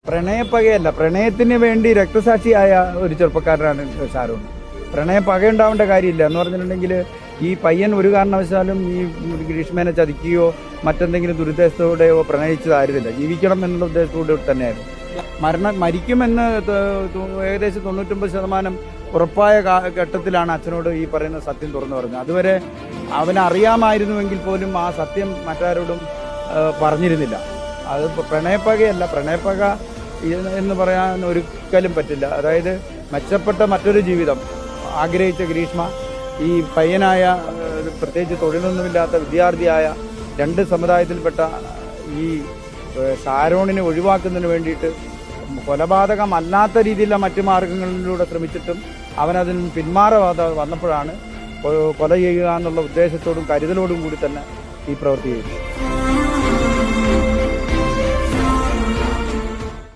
പ്രണയപ്പകയല്ല, പ്രണയത്തിന് വേണ്ടി രക്തസാക്ഷിയായ ഒരു ചെറുപ്പക്കാരനാണ് ഷാരൂൺ. പ്രണയപ്പക ഉണ്ടാവേണ്ട കാര്യമില്ല എന്ന് പറഞ്ഞിട്ടുണ്ടെങ്കിൽ ഈ പയ്യൻ ഒരു കാരണവശാലും ഈ ഗ്രീഷ്മേനെ ചതിക്കുകയോ മറ്റെന്തെങ്കിലും ദുരുദ്ദേശത്തോടെയോ പ്രണയിച്ചതായിരുന്നില്ല. ജീവിക്കണം എന്നുള്ള ഉദ്ദേശത്തോടെ തന്നെയായിരുന്നു. മരിക്കുമെന്ന് ഏകദേശം 99% ഉറപ്പായ ഘട്ടത്തിലാണ് അച്ഛനോട് ഈ പറയുന്ന സത്യം തുറന്നു പറഞ്ഞത്. അതുവരെ അവനറിയാമായിരുന്നുവെങ്കിൽ പോലും ആ സത്യം മറ്റാരോടും പറഞ്ഞിരുന്നില്ല. അത് പ്രണയപ്പകയല്ല, പ്രണയപ്പക എന്ന് പറയാൻ ഒരിക്കലും പറ്റില്ല. അതായത് മെച്ചപ്പെട്ട മറ്റൊരു ജീവിതം ആഗ്രഹിച്ച ഗ്രീഷ്മ ഈ പയ്യനായ പ്രത്യേകിച്ച് തൊഴിലൊന്നുമില്ലാത്ത വിദ്യാർത്ഥിയായ രണ്ട് സമുദായത്തിൽപ്പെട്ട ഈ ഷാരോണിനെ ഒഴിവാക്കുന്നതിന് വേണ്ടിയിട്ട് കൊലപാതകമല്ലാത്ത രീതിയിലുള്ള മറ്റു മാർഗങ്ങളിലൂടെ ശ്രമിച്ചിട്ടും അവനതിൽ പിന്മാറാതെ വന്നപ്പോഴാണ് കൊല ചെയ്യുക എന്നുള്ള ഉദ്ദേശത്തോടും കരുതലോടും കൂടി തന്നെ ഈ പ്രവൃത്തി ചെയ്തത്.